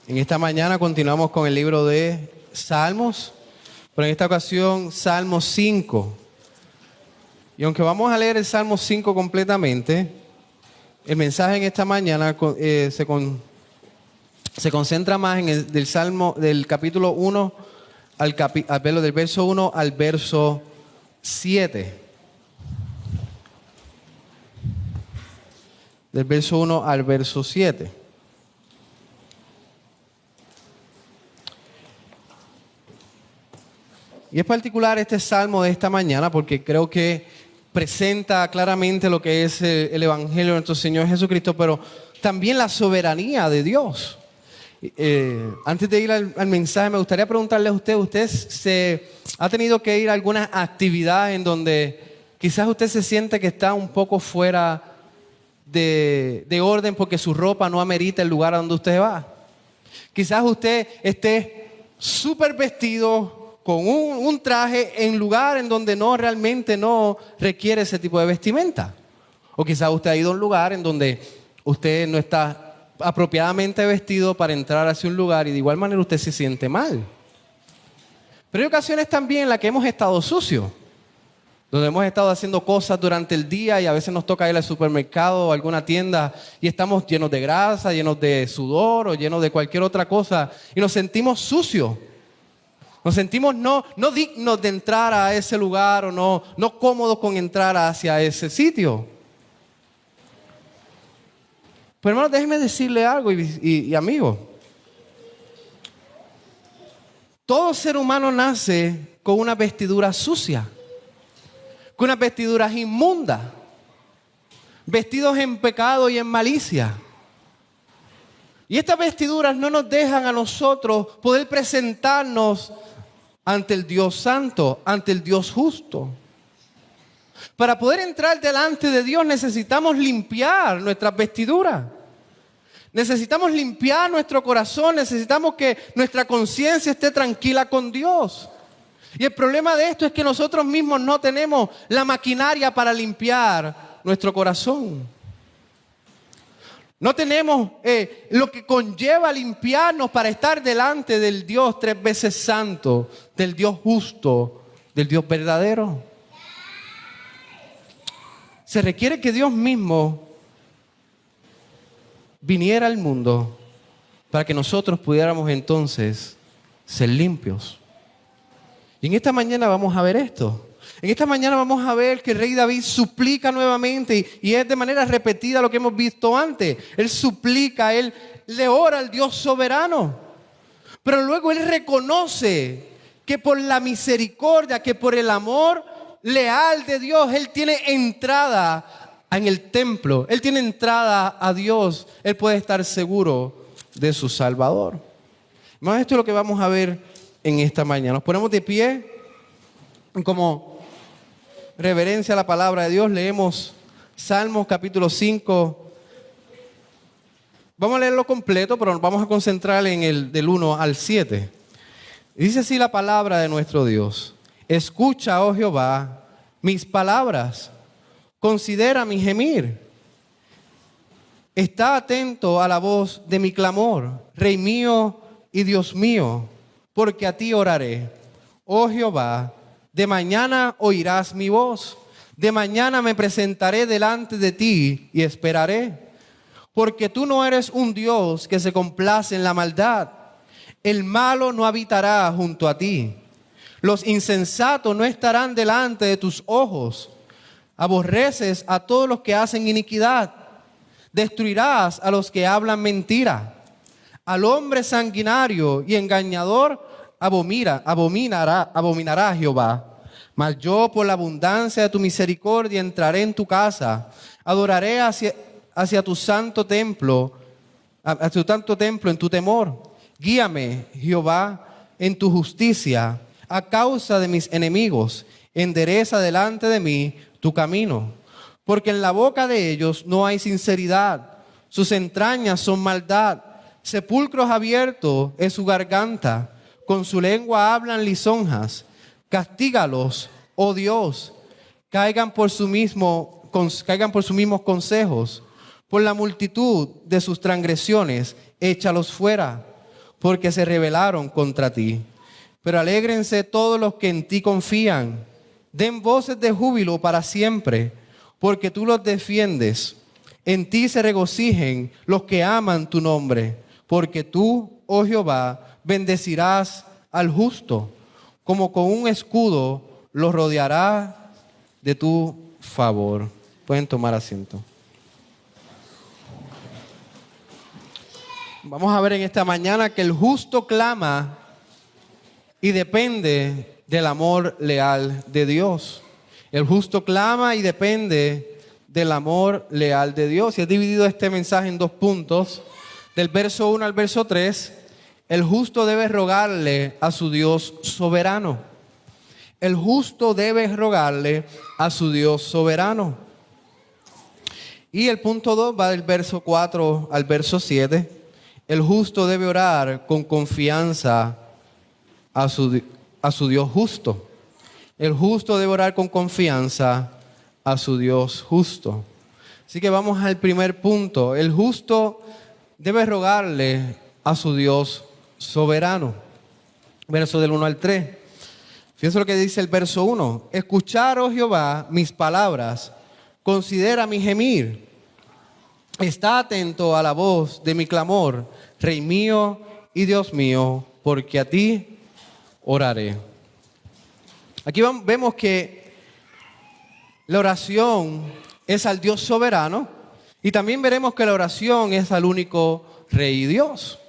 En esta mañana continuamos con el libro de Salmos, pero en esta ocasión Salmo 5. Y aunque vamos a leer el Salmo 5 completamente, el mensaje en esta mañana se concentra más en el del Salmo del capítulo 1 del verso 1 al verso 7. Del verso 1 al verso 7. Y es particular este salmo de esta mañana porque creo que presenta claramente lo que es el Evangelio de nuestro Señor Jesucristo, pero también la soberanía de Dios. Antes de ir al mensaje, me gustaría preguntarle a ¿usted se ha tenido que ir a alguna actividad en donde quizás usted se siente que está un poco fuera de orden porque su ropa no amerita el lugar a donde usted va? Quizás usted esté súper vestido con un traje en lugar en donde realmente no requiere ese tipo de vestimenta. O quizás usted ha ido a un lugar en donde usted no está apropiadamente vestido para entrar hacia un lugar y de igual manera usted se siente mal. Pero hay ocasiones también en las que hemos estado sucios, donde hemos estado haciendo cosas durante el día y a veces nos toca ir al supermercado o a alguna tienda y estamos llenos de grasa, llenos de sudor o llenos de cualquier otra cosa y nos sentimos sucios. Nos sentimos no dignos de entrar a ese lugar o no cómodos con entrar hacia ese sitio. Pero hermanos, déjenme decirle algo y amigo. Todo ser humano nace con una vestidura sucia, con unas vestiduras inmundas, vestidos en pecado y en malicia. Y estas vestiduras no nos dejan a nosotros poder presentarnos ante el Dios santo, ante el Dios justo. Para poder entrar delante de Dios necesitamos limpiar nuestras vestiduras. Necesitamos limpiar nuestro corazón, necesitamos que nuestra conciencia esté tranquila con Dios. Y el problema de esto es que nosotros mismos no tenemos la maquinaria para limpiar nuestro corazón. No tenemos lo que conlleva limpiarnos para estar delante del Dios 3 veces santo, del Dios justo, del Dios verdadero. Se requiere que Dios mismo viniera al mundo para que nosotros pudiéramos entonces ser limpios. Y en esta mañana vamos a ver esto. En esta mañana vamos a ver que el rey David suplica nuevamente y es de manera repetida lo que hemos visto antes. Él suplica, él le ora al Dios soberano. Pero luego él reconoce que por la misericordia, que por el amor leal de Dios, él tiene entrada en el templo. Él tiene entrada a Dios. Él puede estar seguro de su Salvador. Más esto es lo que vamos a ver en esta mañana. Nos ponemos de pie como reverencia a la palabra de Dios. Leemos Salmos capítulo 5. Vamos a leerlo completo, pero nos vamos a concentrar en el del 1 al 7. Dice así la palabra de nuestro Dios: escucha, oh Jehová, mis palabras, considera mi gemir. Está atento a la voz de mi clamor, Rey mío y Dios mío, porque a ti oraré. Oh Jehová, de mañana oirás mi voz, de mañana me presentaré delante de ti y esperaré, porque tú no eres un Dios que se complace en la maldad. El malo no habitará junto a ti. Los insensatos no estarán delante de tus ojos. Aborreces a todos los que hacen iniquidad. Destruirás a los que hablan mentira. Al hombre sanguinario y engañador abominará Jehová. Mas yo, por la abundancia de tu misericordia, entraré en tu casa. Adoraré hacia tu santo templo, en tu temor. Guíame, Jehová, en tu justicia, a causa de mis enemigos. Endereza delante de mí tu camino. Porque en la boca de ellos no hay sinceridad. Sus entrañas son maldad. Sepulcros abiertos es su garganta. Con su lengua hablan lisonjas. Castígalos, oh Dios, caigan por sus mismos consejos. Por la multitud de sus transgresiones, échalos fuera. porque se rebelaron contra ti. Pero alégrense todos los que en ti confían. Den voces de júbilo para siempre, porque tú los defiendes. En ti se regocijen los que aman tu nombre, porque tú, oh Jehová, bendecirás al justo, como con un escudo lo rodearás de tu favor. Pueden tomar asiento. Vamos a ver en esta mañana que el justo clama y depende del amor leal de Dios. El justo clama y depende del amor leal de Dios. Y he dividido este mensaje en 2 puntos. Del verso 1 al verso 3, el justo debe rogarle a su Dios soberano. El justo debe rogarle a su Dios soberano. Y el punto 2 va del verso 4 al verso 7. El justo debe orar con confianza a su Dios justo. El justo debe orar con confianza a su Dios justo. Así que vamos al primer punto. El justo debe rogarle a su Dios soberano. Verso del 1 al 3. Fíjense lo que dice el verso 1. Escuchar, oh Jehová, mis palabras. Considera mi gemir. Está atento a la voz de mi clamor, Rey mío y Dios mío, porque a ti oraré. Aquí vemos que la oración es al Dios soberano y también veremos que la oración es al único Rey Dios.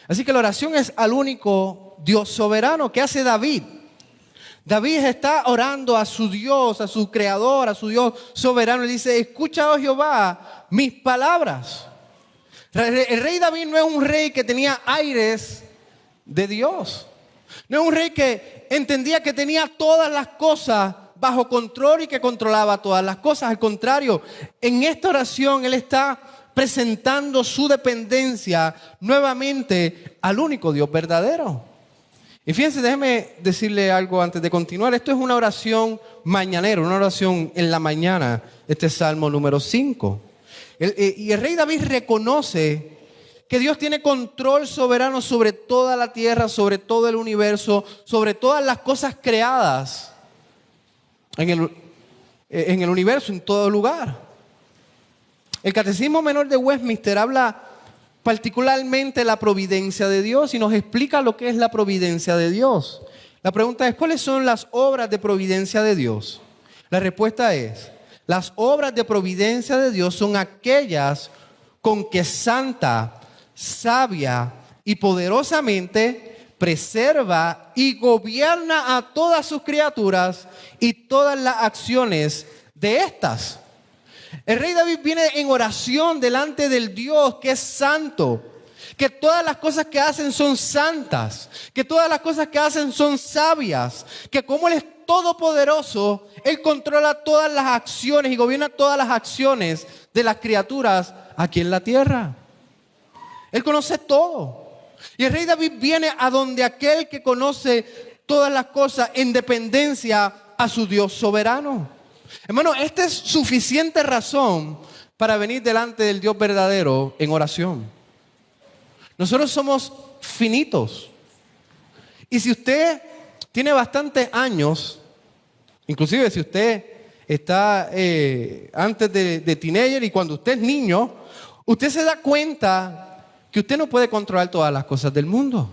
Así que la oración es al único Dios soberano. ¿Qué hace David? David está orando a su Dios, a su Creador, a su Dios soberano. Y dice, escucha, oh Jehová, mis palabras. El rey David no es un rey que tenía aires de Dios. No es un rey que entendía que tenía todas las cosas bajo control y que controlaba todas las cosas. Al contrario, en esta oración él está presentando su dependencia nuevamente al único Dios verdadero. Y fíjense, déjeme decirle algo antes de continuar. Esto es una oración mañanera, una oración en la mañana, este Salmo número 5. Y el rey David reconoce que Dios tiene control soberano sobre toda la tierra, sobre todo el universo, sobre todas las cosas creadas en el universo, en todo lugar. El Catecismo Menor de Westminster habla particularmente de la providencia de Dios y nos explica lo que es la providencia de Dios. La pregunta es, ¿cuáles son las obras de providencia de Dios? La respuesta es, las obras de providencia de Dios son aquellas con que santa, sabia y poderosamente preserva y gobierna a todas sus criaturas y todas las acciones de estas. El rey David viene en oración delante del Dios que es santo, que todas las cosas que hacen son santas, que todas las cosas que hacen son sabias, que como Él es todopoderoso, Él controla todas las acciones y gobierna todas las acciones de las criaturas aquí en la tierra. Él conoce todo. Y el rey David viene a donde aquel que conoce todas las cosas en dependencia a su Dios soberano. Hermano, esta es suficiente razón para venir delante del Dios verdadero en oración. Nosotros somos finitos. Y si usted tiene bastantes años, inclusive si usted está antes de teenager y cuando usted es niño, usted se da cuenta que usted no puede controlar todas las cosas del mundo.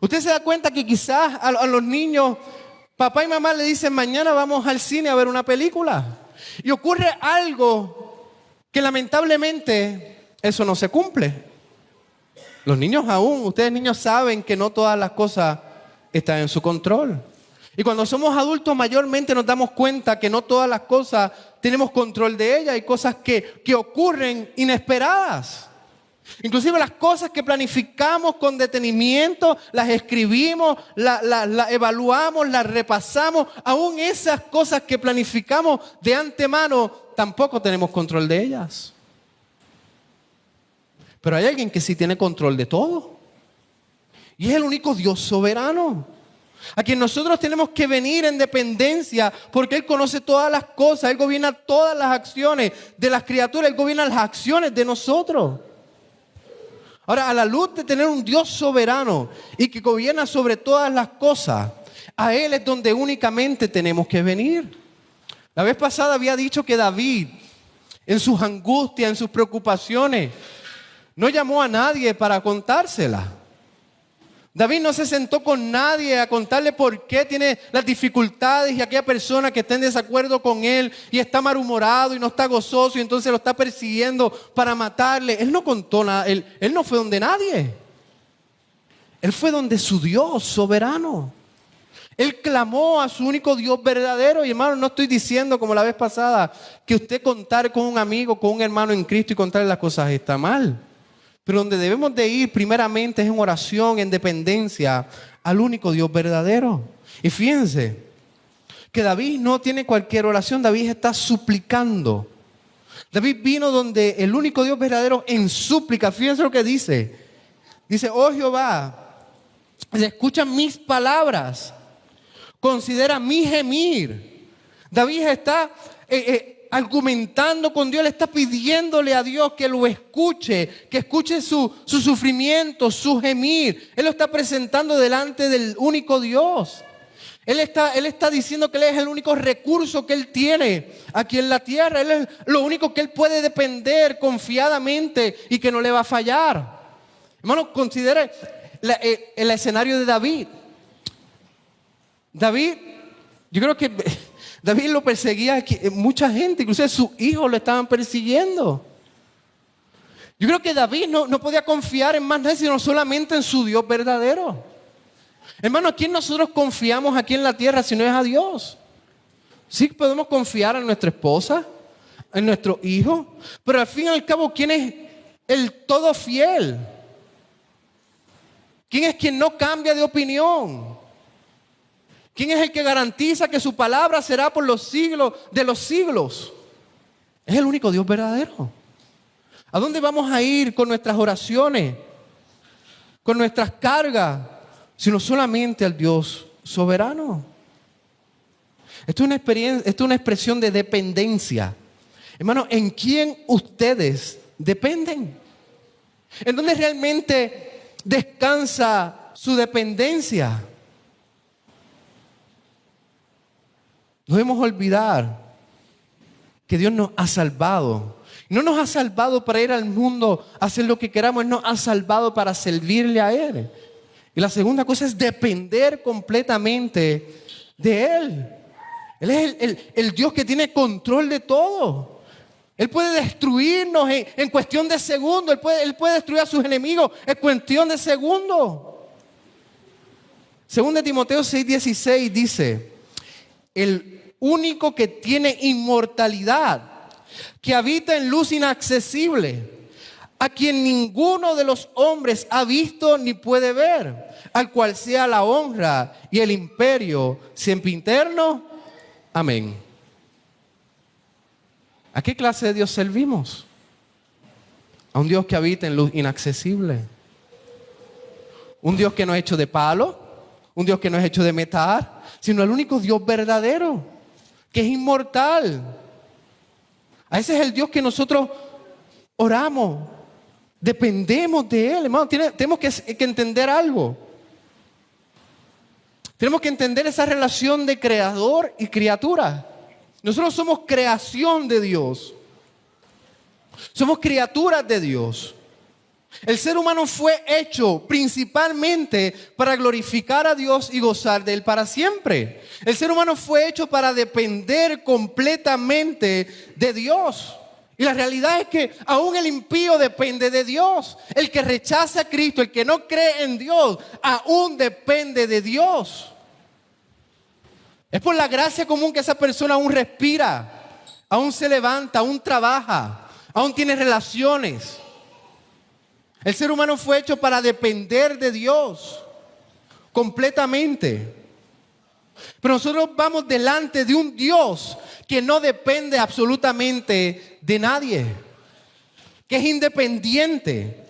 Usted se da cuenta que quizás a los niños, papá y mamá le dicen, mañana vamos al cine a ver una película. Y ocurre algo que lamentablemente eso no se cumple. Los niños aún, ustedes niños saben que no todas las cosas están en su control. Y cuando somos adultos mayormente nos damos cuenta que no todas las cosas tenemos control de ellas. Hay cosas que ocurren inesperadas. Inclusive las cosas que planificamos con detenimiento, las escribimos, las evaluamos, las repasamos. Aún esas cosas que planificamos de antemano, tampoco tenemos control de ellas. Pero hay alguien que sí tiene control de todo. Y es el único Dios soberano, a quien nosotros tenemos que venir en dependencia, porque Él conoce todas las cosas. Él gobierna todas las acciones de las criaturas. Él gobierna las acciones de nosotros. Ahora, a la luz de tener un Dios soberano y que gobierna sobre todas las cosas, a Él es donde únicamente tenemos que venir. La vez pasada había dicho que David, en sus angustias, en sus preocupaciones, no llamó a nadie para contársela. David no se sentó con nadie a contarle por qué tiene las dificultades y aquella persona que está en desacuerdo con él y está malhumorado y no está gozoso y entonces lo está persiguiendo para matarle. Él no contó nada, él no fue donde nadie. Él fue donde su Dios soberano. Él clamó a su único Dios verdadero. Y hermano, no estoy diciendo como la vez pasada que usted contar con un amigo, con un hermano en Cristo y contarle las cosas está mal. Pero donde debemos de ir primeramente es en oración, en dependencia al único Dios verdadero. Y fíjense que David no tiene cualquier oración, David está suplicando. David vino donde el único Dios verdadero en súplica. Fíjense lo que dice. Dice, oh Jehová, escucha mis palabras, considera mi gemir. David está argumentando con Dios, le está pidiéndole a Dios que lo escuche, que escuche su sufrimiento, su gemir. Él lo está presentando delante del único Dios. Él está diciendo que Él es el único recurso que Él tiene aquí en la tierra. Él es lo único que Él puede depender confiadamente y que no le va a fallar. Hermano, considere el escenario de David. David, yo creo que David lo perseguía mucha gente, incluso sus hijos lo estaban persiguiendo. Yo creo que David no podía confiar en más nadie, sino solamente en su Dios verdadero. Hermano, ¿a quién nosotros confiamos aquí en la tierra si no es a Dios? Sí podemos confiar en nuestra esposa, en nuestro hijo, pero al fin y al cabo, ¿quién es el todo fiel? ¿Quién es quien no cambia de opinión? ¿Quién es el que garantiza que su palabra será por los siglos de los siglos? Es el único Dios verdadero. ¿A dónde vamos a ir con nuestras oraciones, con nuestras cargas, sino solamente al Dios soberano? Esto es una expresión de dependencia. Hermano, ¿en quién ustedes dependen? ¿En dónde realmente descansa su dependencia? No debemos olvidar que Dios nos ha salvado. No nos ha salvado para ir al mundo a hacer lo que queramos. Él nos ha salvado para servirle a Él. Y la segunda cosa es depender completamente de Él. Él es el Dios que tiene control de todo. Él puede destruirnos en cuestión de segundos. Él puede destruir a sus enemigos en cuestión de segundos. Según de Timoteo 6:16 dice, el único que tiene inmortalidad, que habita en luz inaccesible, a quien ninguno de los hombres ha visto ni puede ver, al cual sea la honra y el imperio sempiterno. Amén. ¿A qué clase de Dios servimos? A un Dios que habita en luz inaccesible. Un Dios que no es hecho de palo, un Dios que no es hecho de metal, sino el único Dios verdadero, que es inmortal. A ese es el Dios que nosotros oramos, dependemos de Él. Hermano, tenemos que entender algo. Tenemos que entender esa relación de creador y criatura. Nosotros somos creación de Dios. Somos criaturas de Dios. El ser humano fue hecho principalmente para glorificar a Dios y gozar de Él para siempre. El ser humano fue hecho para depender completamente de Dios. Y la realidad es que aún el impío depende de Dios. El que rechaza a Cristo, el que no cree en Dios, aún depende de Dios. Es por la gracia común que esa persona aún respira, aún se levanta, aún trabaja, aún tiene relaciones. El ser humano fue hecho para depender de Dios completamente. Pero nosotros vamos delante de un Dios que no depende absolutamente de nadie, que es independiente,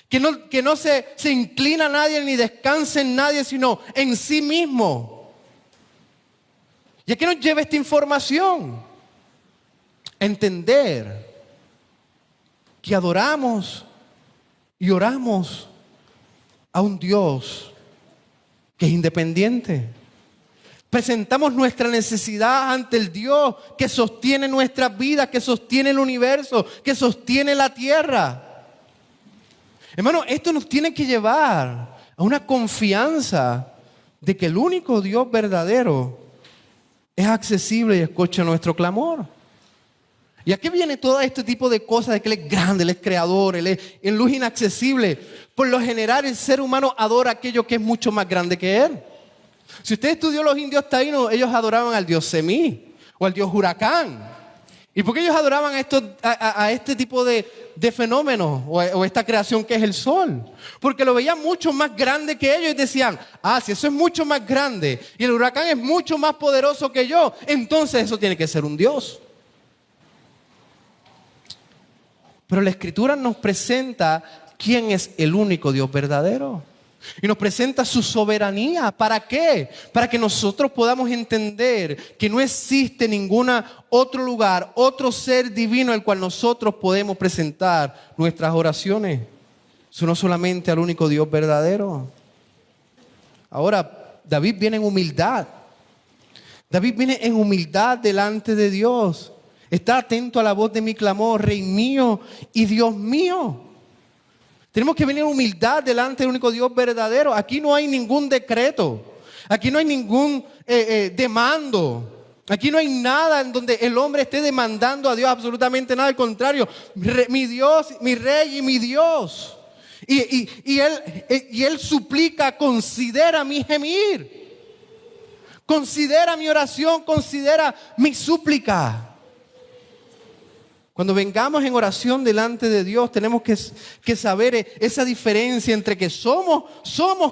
que no se inclina a nadie ni descansa en nadie, sino en sí mismo. ¿Y a qué nos lleva esta información? Entender que adoramos Y oramos a un Dios que es independiente. Presentamos nuestra necesidad ante el Dios que sostiene nuestras vidas, que sostiene el universo, que sostiene la tierra. Hermano, esto nos tiene que llevar a una confianza de que el único Dios verdadero es accesible y escucha nuestro clamor. ¿Y a qué viene todo este tipo de cosas de que Él es grande, Él es creador, Él es en luz inaccesible? Por lo general el ser humano adora aquello que es mucho más grande que Él. Si usted estudió los indios taínos, ellos adoraban al dios Semí o al dios Huracán. ¿Y por qué ellos adoraban a este tipo de fenómenos o esta creación que es el sol? Porque lo veían mucho más grande que ellos y decían, si eso es mucho más grande y el huracán es mucho más poderoso que yo, entonces eso tiene que ser un dios. Pero la Escritura nos presenta quién es el único Dios verdadero. Y nos presenta su soberanía. ¿Para qué? Para que nosotros podamos entender que no existe ningún otro lugar, otro ser divino al cual nosotros podemos presentar nuestras oraciones. Sino solamente al único Dios verdadero. Ahora, David viene en humildad. David viene en humildad delante de Dios. Está atento a la voz de mi clamor, Rey mío y Dios mío. Tenemos que venir en humildad delante del único Dios verdadero. Aquí no hay ningún decreto. Aquí no hay ningún demando. Aquí no hay nada en donde el hombre esté demandando a Dios absolutamente nada. Al contrario, mi Dios, mi Rey y mi Dios. Y él suplica, considera mi gemir. Considera mi oración, considera mi súplica. Cuando vengamos en oración delante de Dios, tenemos que saber esa diferencia entre que somos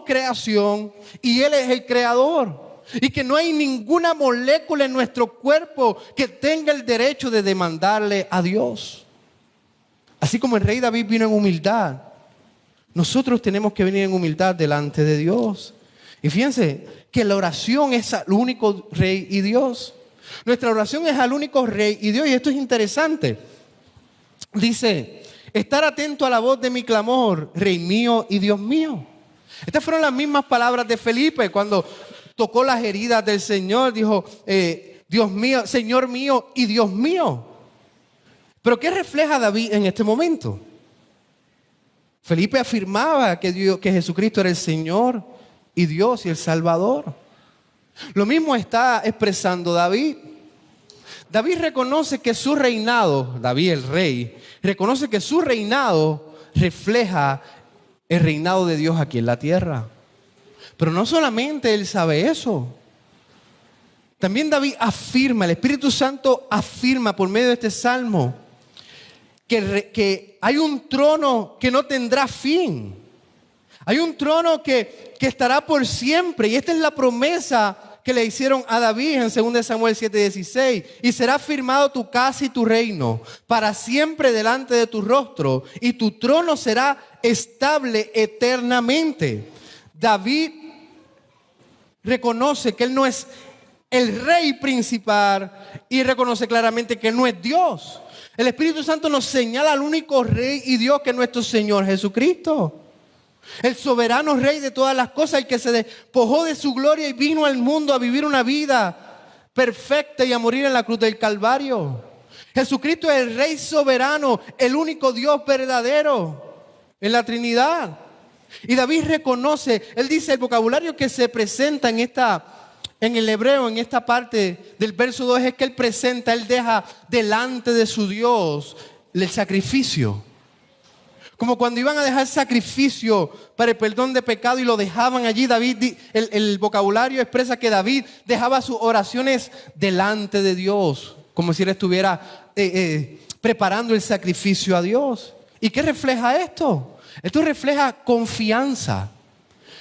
creación y Él es el creador. Y que no hay ninguna molécula en nuestro cuerpo que tenga el derecho de demandarle a Dios. Así como el rey David vino en humildad, nosotros tenemos que venir en humildad delante de Dios. Y fíjense que la oración es al único Rey y Dios. Nuestra oración es al único Rey y Dios. Y esto es interesante. Dice, estar atento a la voz de mi clamor, Rey mío y Dios mío. Estas fueron las mismas palabras de Felipe cuando tocó las heridas del Señor. Dijo, Dios mío, Señor mío y Dios mío. Pero ¿qué refleja David en este momento? Felipe afirmaba que Jesucristo era el Señor y Dios y el Salvador. Lo mismo está expresando David. David reconoce que su reinado, David el rey, reconoce que su reinado refleja el reinado de Dios aquí en la tierra. Pero no solamente él sabe eso. También David afirma, el Espíritu Santo afirma por medio de este salmo que hay un trono que no tendrá fin. Hay un trono que estará por siempre. Y esta es la promesa que le hicieron a David en 2 Samuel 7:16. Y será firmado tu casa y tu reino para siempre delante de tu rostro, y tu trono será estable eternamente. David reconoce que él no es el rey principal y reconoce claramente que él no es Dios. El Espíritu Santo nos señala al único Rey y Dios, que es nuestro Señor Jesucristo. El soberano Rey de todas las cosas, el que se despojó de su gloria y vino al mundo a vivir una vida perfecta y a morir en la cruz del Calvario. Jesucristo es el Rey soberano, el único Dios verdadero en la Trinidad. Y David reconoce, él dice, el vocabulario que se presenta en el hebreo, en esta parte del verso 2, es que él presenta, él deja delante de su Dios el sacrificio. Como cuando iban a dejar sacrificio para el perdón de pecado y lo dejaban allí. David, el vocabulario expresa que David dejaba sus oraciones delante de Dios, como si él estuviera preparando el sacrificio a Dios. ¿Y qué refleja esto? Esto refleja confianza.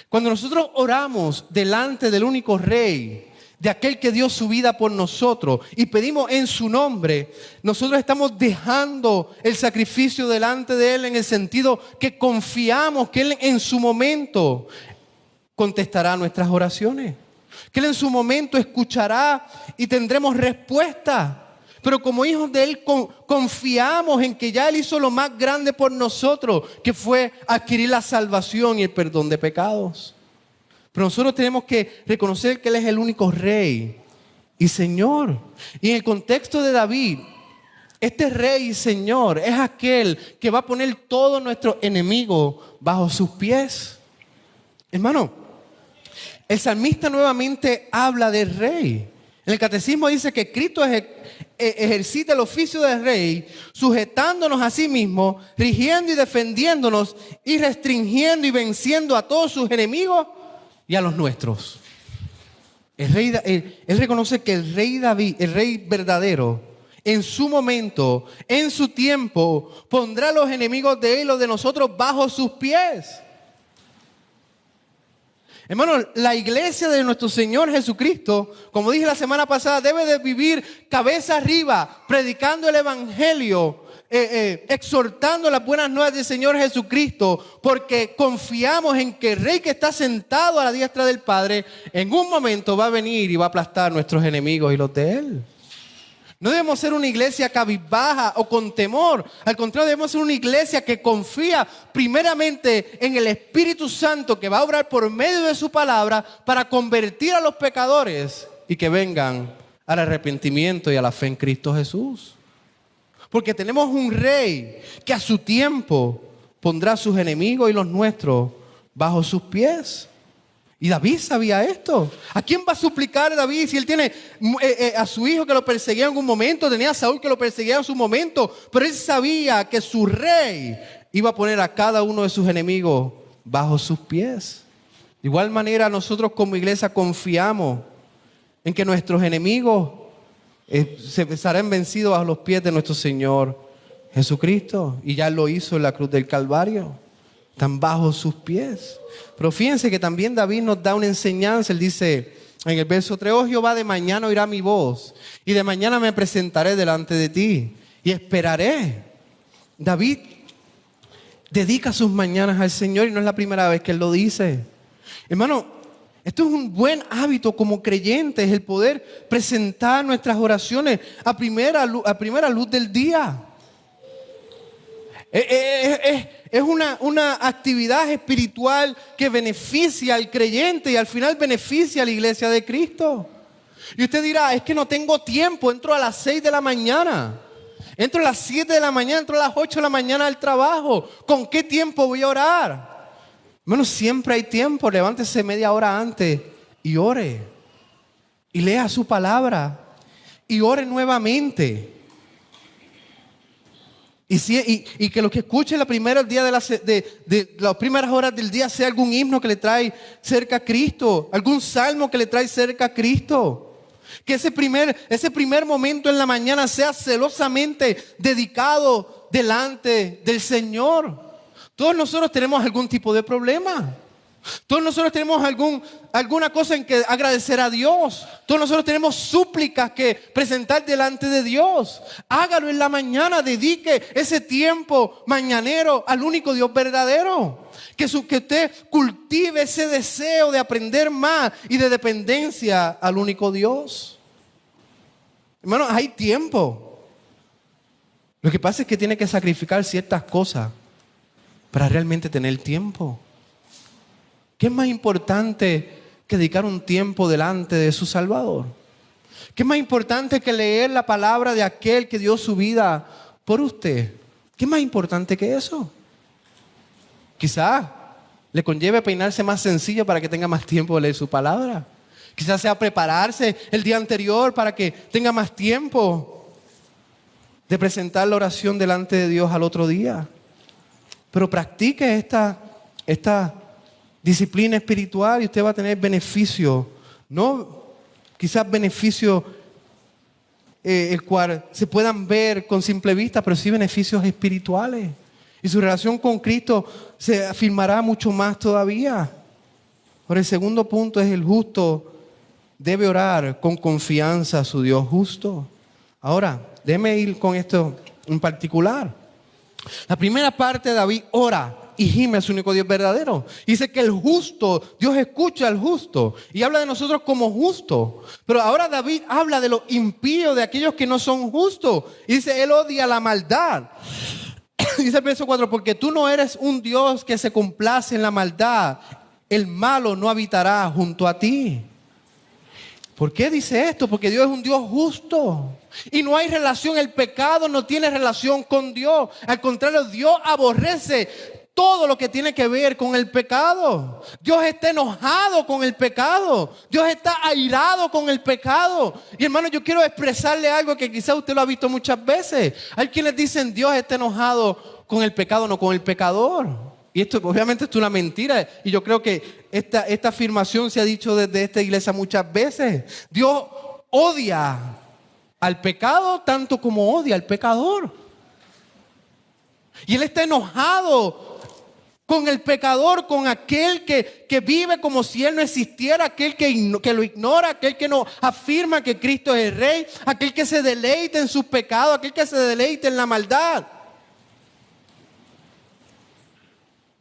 Cuando nosotros oramos delante del único Rey, de aquel que dio su vida por nosotros, y pedimos en su nombre, nosotros estamos dejando el sacrificio delante de Él, en el sentido que confiamos que Él en su momento contestará nuestras oraciones, que Él en su momento escuchará y tendremos respuesta. Pero como hijos de Él confiamos en que ya Él hizo lo más grande por nosotros, que fue adquirir la salvación y el perdón de pecados. Pero nosotros tenemos que reconocer que Él es el único Rey y Señor. Y en el contexto de David, este Rey y Señor es aquel que va a poner todos nuestros enemigos bajo sus pies. Hermano, el salmista nuevamente habla del Rey. En el catecismo dice que Cristo ejercita el oficio del Rey, sujetándonos a sí mismo, rigiendo y defendiéndonos y restringiendo y venciendo a todos sus enemigos y a los nuestros. Él reconoce que el Rey David, el Rey verdadero, en su momento, en su tiempo, pondrá a los enemigos de Él o de nosotros bajo sus pies. Hermano, la iglesia de nuestro Señor Jesucristo, como dije la semana pasada, debe de vivir cabeza arriba, predicando el evangelio, exhortando las buenas nuevas del Señor Jesucristo, porque confiamos en que el Rey que está sentado a la diestra del Padre, en un momento va a venir y va a aplastar a nuestros enemigos y los de Él. No debemos ser una iglesia cabizbaja o con temor. Al contrario, debemos ser una iglesia que confía primeramente en el Espíritu Santo que va a obrar por medio de su palabra para convertir a los pecadores y que vengan al arrepentimiento y a la fe en Cristo Jesús. Porque tenemos un Rey que a su tiempo pondrá a sus enemigos y los nuestros bajo sus pies. Y David sabía esto. ¿A quién va a suplicar David si él tiene a su hijo que lo perseguía en algún momento? Tenía a Saúl que lo perseguía en su momento. Pero él sabía que su Rey iba a poner a cada uno de sus enemigos bajo sus pies. De igual manera nosotros como iglesia confiamos en que nuestros enemigos se serán vencidos bajo los pies de nuestro Señor Jesucristo. Y ya lo hizo en la cruz del Calvario. Están bajo sus pies. Pero fíjense que también David nos da una enseñanza. Él dice en el verso 3: oh Jehová, de mañana oirá mi voz, y de mañana me presentaré delante de ti, y esperaré. David dedica sus mañanas al Señor, y no es la primera vez que él lo dice. Hermano, esto es un buen hábito como creyentes, el poder presentar nuestras oraciones a primera luz del día. Es una actividad espiritual que beneficia al creyente y al final beneficia a la iglesia de Cristo. Y usted dirá: es que no tengo tiempo, entro a las 6 de la mañana, entro a las 7 de la mañana, entro a las 8 de la mañana al trabajo. ¿Con qué tiempo voy a orar? Bueno, siempre hay tiempo. Levántese media hora antes y ore. Y lea su palabra y ore nuevamente. Y que lo que escuche la primera día de las primeras horas del día sea algún himno que le trae cerca a Cristo, algún salmo que le trae cerca a Cristo. Que ese primer momento en la mañana sea celosamente dedicado delante del Señor. Todos nosotros tenemos algún tipo de problema. Todos nosotros tenemos alguna cosa en que agradecer a Dios. Todos nosotros tenemos súplicas que presentar delante de Dios. Hágalo en la mañana, dedique ese tiempo mañanero al único Dios verdadero. Que usted cultive ese deseo de aprender más y de dependencia al único Dios. Hermanos, hay tiempo. Lo que pasa es que tiene que sacrificar ciertas cosas para realmente tener tiempo. ¿Qué es más importante que dedicar un tiempo delante de su Salvador? ¿Qué es más importante que leer la palabra de aquel que dio su vida por usted? ¿Qué es más importante que eso? Quizás le conlleve peinarse más sencillo para que tenga más tiempo de leer su palabra. Quizás sea prepararse el día anterior para que tenga más tiempo de presentar la oración delante de Dios al otro día. Pero practique esta disciplina espiritual y usted va a tener beneficio, no quizás beneficio el cual se puedan ver con simple vista, pero sí beneficios espirituales. Y su relación con Cristo se afirmará mucho más todavía. Ahora, el segundo punto es: el justo debe orar con confianza a su Dios justo. Ahora, déjeme ir con esto en particular. La primera parte, David ora y gime a su único Dios verdadero. Dice que el justo, Dios escucha al justo y habla de nosotros como justos. Pero ahora David habla de los impíos, de aquellos que no son justos. Y dice, él odia la maldad. Dice el verso 4, porque tú no eres un Dios que se complace en la maldad. El malo no habitará junto a ti. ¿Por qué dice esto? Porque Dios es un Dios justo. Y no hay relación, el pecado no tiene relación con Dios. Al contrario, Dios aborrece todo lo que tiene que ver con el pecado. Dios está enojado con el pecado. Dios está airado con el pecado. Y hermano, yo quiero expresarle algo que quizás usted lo ha visto muchas veces. Hay quienes dicen Dios está enojado con el pecado, no con el pecador. Y esto obviamente es una mentira. Y yo creo que esta afirmación se ha dicho desde esta iglesia muchas veces. Dios odia al pecado tanto como odia al pecador. Y Él está enojado con el pecador, con aquel que vive como si Él no existiera, aquel que lo ignora, aquel que no afirma que Cristo es el Rey, aquel que se deleita en sus pecados, aquel que se deleita en la maldad.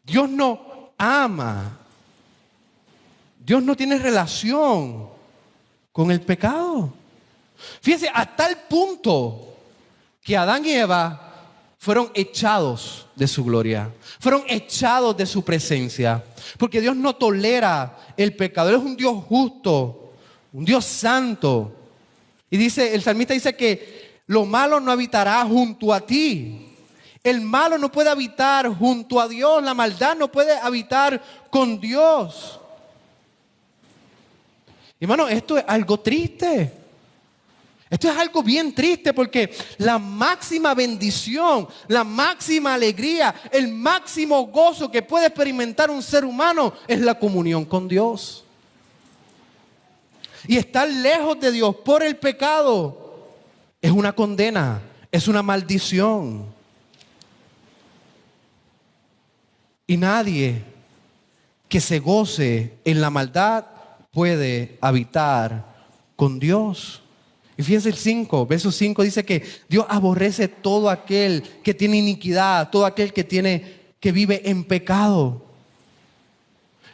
Dios no ama. Dios no tiene relación con el pecado. Fíjense, a tal punto que Adán y Eva fueron echados de su gloria, fueron echados de su presencia, porque Dios no tolera el pecado. Él es un Dios justo, un Dios santo. Y dice, el salmista dice que lo malo no habitará junto a ti. El malo no puede habitar junto a Dios, la maldad no puede habitar con Dios. Hermano, esto es algo triste. Esto es algo bien triste porque la máxima bendición, la máxima alegría, el máximo gozo que puede experimentar un ser humano es la comunión con Dios. Y estar lejos de Dios por el pecado es una condena, es una maldición. Y nadie que se goce en la maldad puede habitar con Dios. Y fíjense el 5, verso 5 dice que Dios aborrece todo aquel que tiene iniquidad, todo aquel que vive en pecado.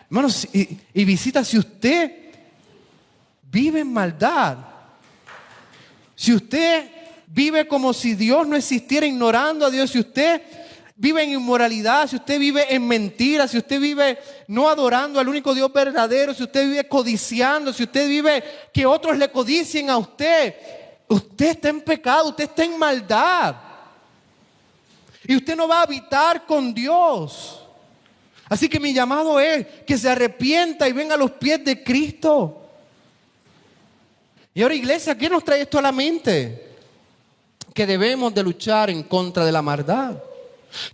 Hermanos, y visita, si usted vive en maldad, si usted vive como si Dios no existiera, ignorando a Dios, si usted vive en inmoralidad, si usted vive en mentiras, si usted vive no adorando al único Dios verdadero, si usted vive codiciando, si usted vive que otros le codicien a usted, usted está en pecado, usted está en maldad. Y usted no va a habitar con Dios. Así que mi llamado es que se arrepienta y venga a los pies de Cristo. Y ahora, iglesia, ¿qué nos trae esto a la mente? Que debemos de luchar en contra de la maldad.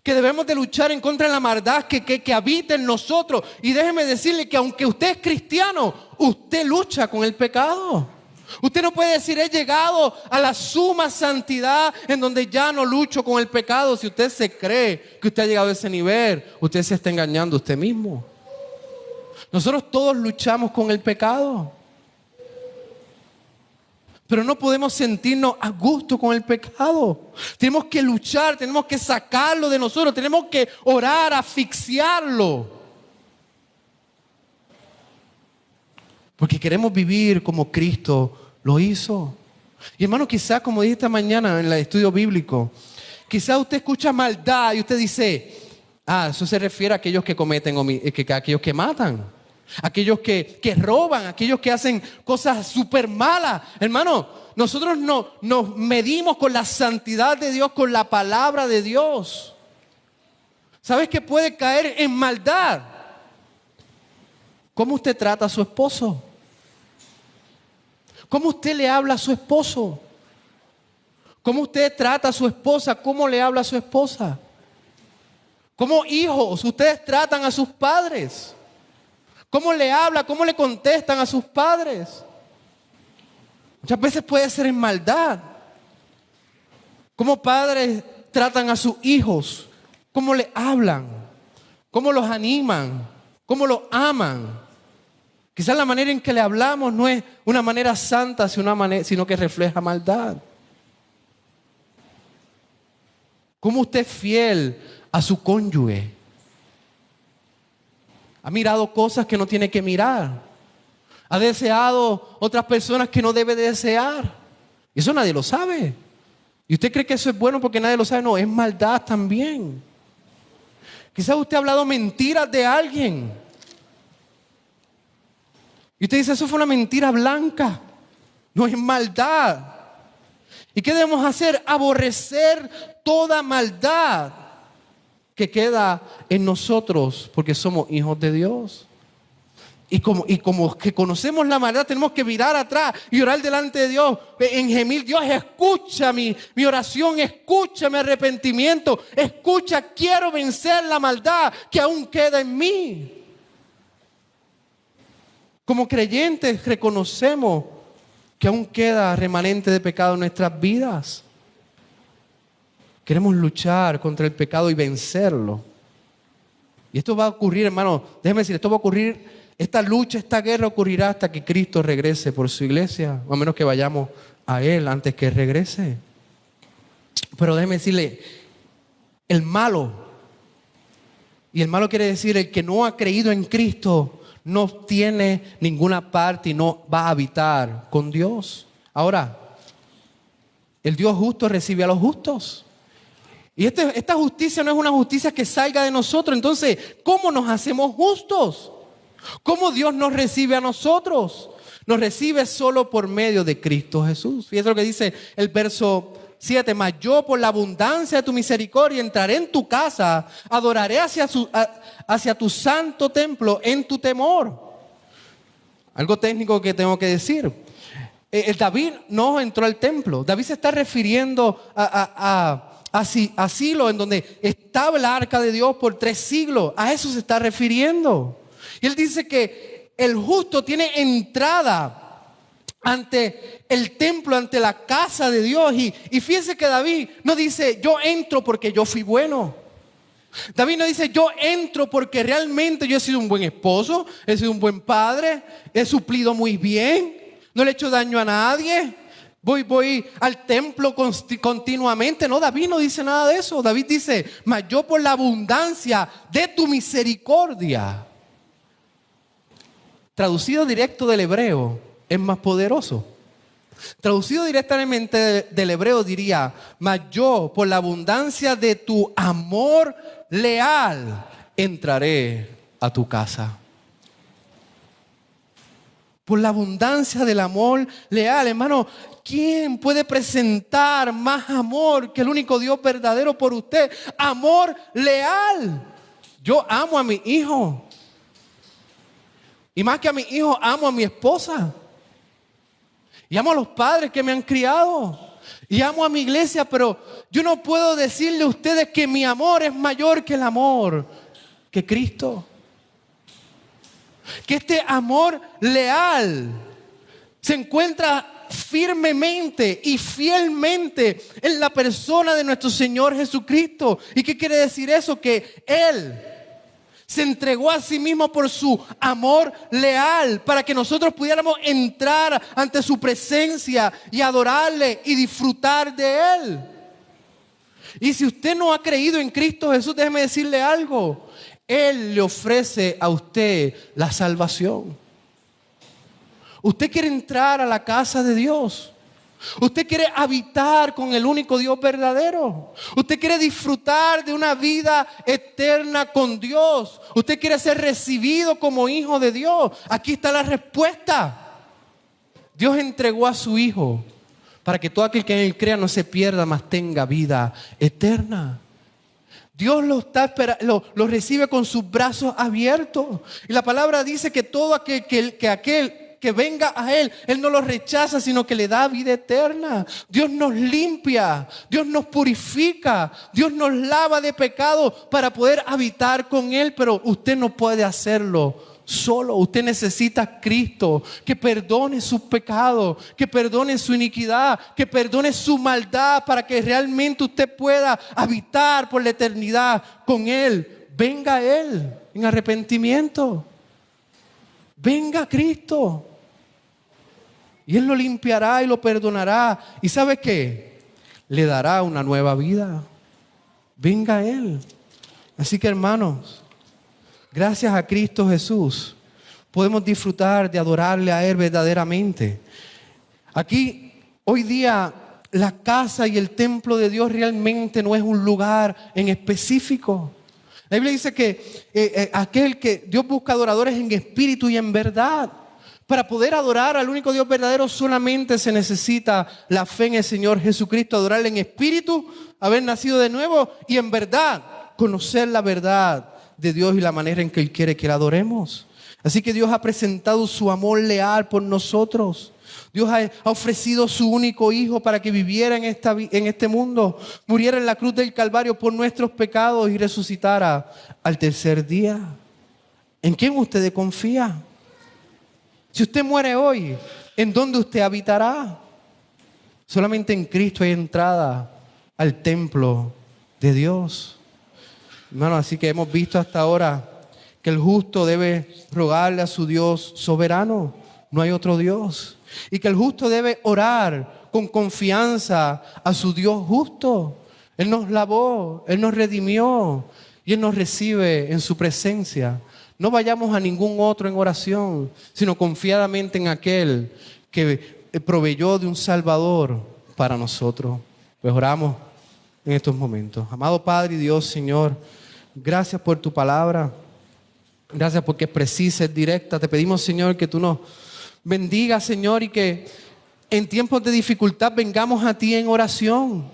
Que debemos de luchar en contra de la maldad que habita en nosotros. Y déjeme decirle que aunque usted es cristiano, usted lucha con el pecado. Usted no puede decir he llegado a la suma santidad en donde ya no lucho con el pecado. Si usted se cree que usted ha llegado a ese nivel, usted se está engañando a usted mismo. Nosotros todos luchamos con el pecado. Pero no podemos sentirnos a gusto con el pecado. Tenemos que luchar, tenemos que sacarlo de nosotros, tenemos que orar, asfixiarlo. Porque queremos vivir como Cristo lo hizo. Y hermano, quizás como dije esta mañana en el estudio bíblico, quizás usted escucha maldad y usted dice, eso se refiere a aquellos que cometen, a aquellos que matan. Aquellos que roban, aquellos que hacen cosas súper malas. Hermano, nosotros nos medimos con la santidad de Dios, con la palabra de Dios. ¿Sabes que puede caer en maldad? ¿Cómo usted trata a su esposo? ¿Cómo usted le habla a su esposo? ¿Cómo usted trata a su esposa? ¿Cómo le habla a su esposa? ¿Cómo hijos ustedes tratan a sus padres? ¿Cómo le habla? ¿Cómo le contestan a sus padres? Muchas veces puede ser en maldad. ¿Cómo padres tratan a sus hijos? ¿Cómo le hablan? ¿Cómo los animan? ¿Cómo los aman? Quizás la manera en que le hablamos no es una manera santa, sino que refleja maldad. ¿Cómo usted es fiel a su cónyuge? Ha mirado cosas que no tiene que mirar. Ha deseado otras personas que no debe desear. Y eso nadie lo sabe. ¿Y usted cree que eso es bueno porque nadie lo sabe? No, es maldad también. Quizás usted ha hablado mentiras de alguien. Y usted dice, eso fue una mentira blanca. No es maldad. ¿Y qué debemos hacer? Aborrecer toda maldad que queda en nosotros porque somos hijos de Dios. Y como que conocemos la maldad, tenemos que mirar atrás y orar delante de Dios. En gemir, Dios, escucha mi oración, escucha mi arrepentimiento, escucha, quiero vencer la maldad que aún queda en mí. Como creyentes reconocemos que aún queda remanente de pecado en nuestras vidas. Queremos luchar contra el pecado y vencerlo. Y esto va a ocurrir, hermano, déjeme decir, esto va a ocurrir, esta lucha, esta guerra ocurrirá hasta que Cristo regrese por su iglesia, o a menos que vayamos a Él antes que regrese. Pero déjeme decirle, el malo, y el malo quiere decir el que no ha creído en Cristo, no tiene ninguna parte y no va a habitar con Dios. Ahora, el Dios justo recibe a los justos. Y esta justicia no es una justicia que salga de nosotros. Entonces, ¿cómo nos hacemos justos? ¿Cómo Dios nos recibe a nosotros? Nos recibe solo por medio de Cristo Jesús. Fíjate lo que dice el verso 7. Mas yo por la abundancia de tu misericordia entraré en tu casa, adoraré hacia tu santo templo en tu temor. Algo técnico que tengo que decir. David no entró al templo. David se está refiriendo a Silo, en donde estaba el arca de Dios por 3 siglos. A eso se está refiriendo. Y él dice que el justo tiene entrada ante el templo, ante la casa de Dios. Y fíjense que David no dice, yo entro porque yo fui bueno. David no dice, yo entro porque realmente yo he sido un buen esposo, he sido un buen padre, he suplido muy bien, no le he hecho daño a nadie. Voy al templo continuamente. No, David no dice nada de eso. David dice, mas yo por la abundancia de tu misericordia. Traducido directo del hebreo, es más poderoso. Traducido directamente del hebreo diría, mas yo por la abundancia de tu amor leal entraré a tu casa. Por la abundancia del amor leal, hermano, ¿quién puede presentar más amor que el único Dios verdadero por usted? Amor leal. Yo amo a mi hijo. Y más que a mi hijo, amo a mi esposa. Y amo a los padres que me han criado. Y amo a mi iglesia, pero yo no puedo decirle a ustedes que mi amor es mayor que el amor que Cristo. Que este amor leal se encuentra firmemente y fielmente en la persona de nuestro Señor Jesucristo. ¿Y qué quiere decir eso? Que Él se entregó a sí mismo por su amor leal para que nosotros pudiéramos entrar ante su presencia y adorarle y disfrutar de Él. Y si usted no ha creído en Cristo Jesús, déjeme decirle algo. Él le ofrece a usted la salvación. Usted quiere entrar a la casa de Dios. Usted quiere habitar con el único Dios verdadero. Usted quiere disfrutar de una vida eterna con Dios. Usted quiere ser recibido como hijo de Dios. Aquí está la respuesta. Dios entregó a su Hijo para que todo aquel que en Él crea no se pierda, mas tenga vida eterna. Dios lo recibe con sus brazos abiertos. Y la palabra dice que todo aquel que venga a Él no lo rechaza, sino que le da vida eterna. Dios nos limpia, Dios nos purifica, Dios nos lava de pecado para poder habitar con Él. Pero usted no puede hacerlo solo. Usted necesita a Cristo que perdone sus pecados, que perdone su iniquidad, que perdone su maldad, para que realmente usted pueda habitar por la eternidad con Él. Venga a Él en arrepentimiento. Venga a Cristo. Y Él lo limpiará y lo perdonará. ¿Y sabe qué? Le dará una nueva vida. Venga a Él. Así que, hermanos, Gracias a Cristo Jesús podemos disfrutar de adorarle a Él verdaderamente. Aquí, hoy día, la casa y el templo de Dios realmente no es un lugar en específico. La Biblia dice que aquel que Dios busca adoradores en espíritu y en verdad. Para poder adorar al único Dios verdadero solamente se necesita la fe en el Señor Jesucristo, adorarle en espíritu, haber nacido de nuevo y en verdad, conocer la verdad de Dios y la manera en que Él quiere que la adoremos. Así que Dios ha presentado su amor leal por nosotros. Dios ha ofrecido su único Hijo para que viviera en este mundo, muriera en la cruz del Calvario por nuestros pecados y resucitara al tercer día. ¿En quién usted confía? Si usted muere hoy, ¿en dónde usted habitará? Solamente en Cristo hay entrada al templo de Dios. Hermano, así que hemos visto hasta ahora que el justo debe rogarle a su Dios soberano. No hay otro Dios. Y que el justo debe orar con confianza a su Dios justo. Él nos lavó, Él nos redimió y Él nos recibe en su presencia. No vayamos a ningún otro en oración, sino confiadamente en aquel que proveyó de un Salvador para nosotros. Pues oramos en estos momentos. Amado Padre y Dios, Señor, gracias por tu palabra. Gracias porque es precisa, es directa. Te pedimos, Señor, que tú nos bendiga, Señor, y que en tiempos de dificultad vengamos a ti en oración.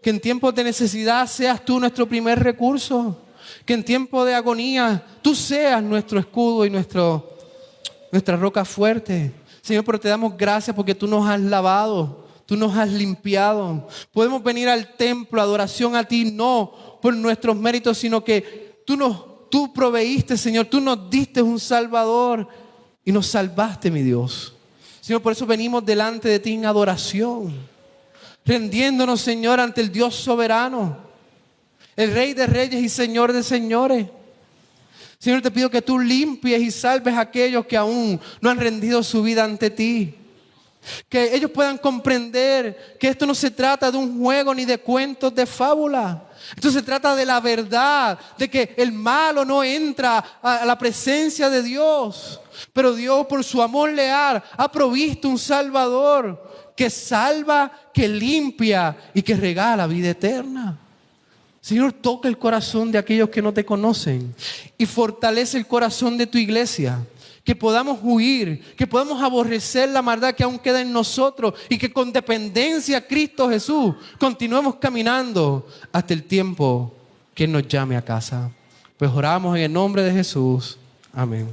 Que en tiempos de necesidad seas tú nuestro primer recurso. Que en tiempos de agonía tú seas nuestro escudo y nuestra roca fuerte. Señor, pero te damos gracias porque tú nos has lavado, tú nos has limpiado. Podemos venir al templo, adoración a ti, no por nuestros méritos, sino que tú proveíste, Señor, tú nos diste un Salvador y nos salvaste, mi Dios. Señor, por eso venimos delante de ti en adoración, rendiéndonos, Señor, ante el Dios soberano, el Rey de reyes y Señor de señores. Señor, te pido que tú limpies y salves a aquellos que aún no han rendido su vida ante ti. Que ellos puedan comprender que esto no se trata de un juego ni de cuentos de fábula. Esto se trata de la verdad, de que el malo no entra a la presencia de Dios. Pero Dios, por su amor leal, ha provisto un Salvador que salva, que limpia y que regala vida eterna. Señor, toca el corazón de aquellos que no te conocen y fortalece el corazón de tu iglesia. Que podamos huir, que podamos aborrecer la maldad que aún queda en nosotros y que con dependencia a Cristo Jesús continuemos caminando hasta el tiempo que Él nos llame a casa. Pues oramos en el nombre de Jesús. Amén.